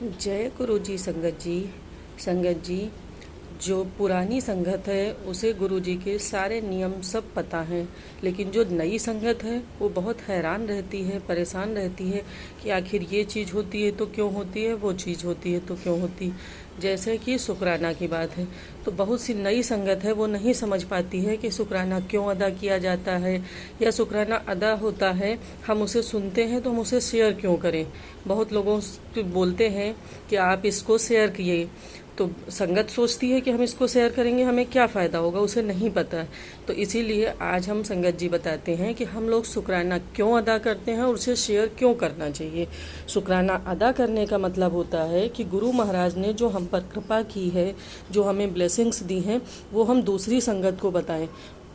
जय गुरु जी। संगत जी, जो पुरानी संगत है उसे गुरु जी के सारे नियम सब पता हैं, लेकिन जो नई संगत है वो बहुत हैरान रहती है, परेशान रहती है कि आखिर ये चीज़ होती है तो क्यों होती है, वो चीज़ होती है तो क्यों होती। जैसे कि शुक्राना की बात है, तो बहुत सी नई संगत है वो नहीं समझ पाती है कि शुक्राना क्यों अदा किया जाता है, या शुक्राना अदा होता है, हम उसे सुनते हैं तो हम उसे शेयर क्यों करें। बहुत लोगों बोलते हैं कि आप इसको शेयर किए, तो संगत सोचती है कि हम इसको शेयर करेंगे हमें क्या फ़ायदा होगा, उसे नहीं पता है। तो इसीलिए आज हम संगत जी बताते हैं कि हम लोग शुक्राना क्यों अदा करते हैं और उसे शेयर क्यों करना चाहिए। शुक्राना अदा करने का मतलब होता है कि गुरु महाराज ने जो हम पर कृपा की है, जो हमें ब्लेसिंग्स दी हैं, वो हम दूसरी संगत को बताएं।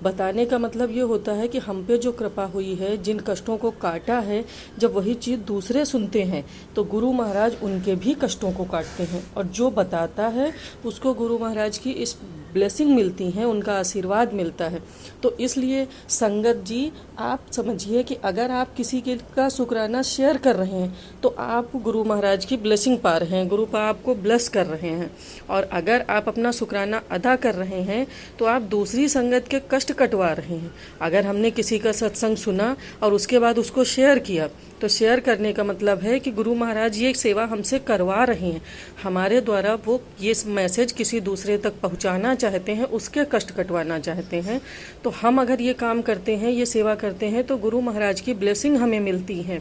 बताने का मतलब ये होता है कि हम पे जो कृपा हुई है, जिन कष्टों को काटा है, जब वही चीज़ दूसरे सुनते हैं तो गुरु महाराज उनके भी कष्टों को काटते हैं, और जो बताता है उसको गुरु महाराज की इस ब्लेसिंग मिलती है, उनका आशीर्वाद मिलता है। तो इसलिए संगत जी, आप समझिए कि अगर आप किसी के का शुक्राना शेयर कर रहे हैं तो आप गुरु महाराज की ब्लेसिंग पा रहे हैं, गुरु पा आपको ब्लेस कर रहे हैं। और अगर आप अपना शुक्राना अदा कर रहे हैं तो आप दूसरी संगत के कष्ट कटवा रहे हैं। अगर हमने किसी का सत्संग सुना और उसके बाद उसको शेयर किया, तो शेयर करने का मतलब है कि गुरु महाराज ये सेवा हमसे करवा रहे हैं, हमारे द्वारा वो ये मैसेज किसी दूसरे तक पहुंचाना चाहते हैं, उसके कष्ट कटवाना चाहते हैं। तो हम अगर ये काम करते हैं, ये सेवा करते हैं, तो गुरु महाराज की ब्लेसिंग हमें मिलती है।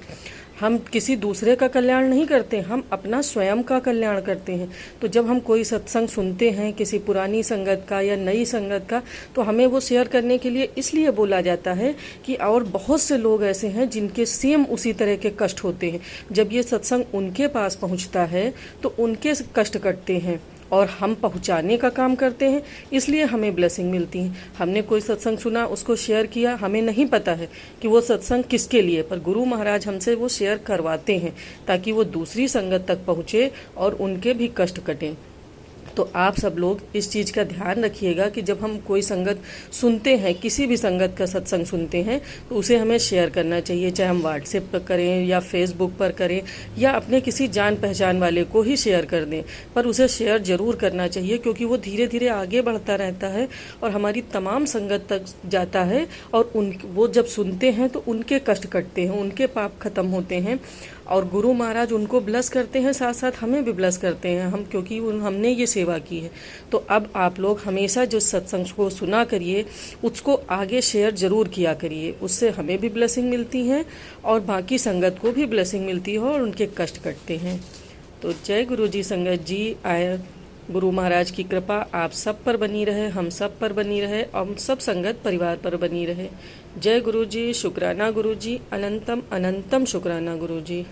हम किसी दूसरे का कल्याण नहीं करते, हम अपना स्वयं का कल्याण करते हैं। तो जब हम कोई सत्संग सुनते हैं किसी पुरानी संगत का या नई संगत का, तो हमें वो शेयर करने के लिए इसलिए बोला जाता है कि और बहुत से लोग ऐसे हैं जिनके सेम उसी तरह के कष्ट होते हैं। जब ये सत्संग उनके पास पहुंचता है तो उनके कष्ट कटते हैं और हम पहुंचाने का काम करते हैं, इसलिए हमें ब्लेसिंग मिलती है। हमने कोई सत्संग सुना, उसको शेयर किया, हमें नहीं पता है कि वो सत्संग किसके लिए, पर गुरु महाराज हमसे वो शेयर करवाते हैं ताकि वो दूसरी संगत तक पहुँचे और उनके भी कष्ट कटें। तो आप सब लोग इस चीज़ का ध्यान रखिएगा कि जब हम कोई संगत सुनते हैं, किसी भी संगत का सत्संग सुनते हैं, तो उसे हमें शेयर करना चाहिए, चाहे हम व्हाट्सएप पर करें या फेसबुक पर करें या अपने किसी जान पहचान वाले को ही शेयर कर दें, पर उसे शेयर ज़रूर करना चाहिए, क्योंकि वो धीरे धीरे आगे बढ़ता रहता है और हमारी तमाम संगत तक जाता है। और वो जब सुनते हैं तो उनके कष्ट कटते हैं, उनके पाप खत्म होते हैं और गुरु महाराज उनको ब्लेस करते हैं, साथ साथ हमें भी ब्लेस करते हैं, क्योंकि हमने ये सेवा की है। तो अब आप लोग हमेशा जो सत्संग को सुना करिए, उसको आगे शेयर जरूर किया करिए, उससे हमें भी ब्लेसिंग मिलती है और बाकी संगत को भी ब्लेसिंग मिलती है और उनके कष्ट कटते हैं। तो जय गुरु जी। संगत जी, आए गुरु महाराज की कृपा आप सब पर बनी रहे, हम सब पर बनी रहे और सब संगत परिवार पर बनी रहे। जय गुरु जी। शुक्राना गुरु जी, अनंतम अनंतम शुक्राना गुरु जी।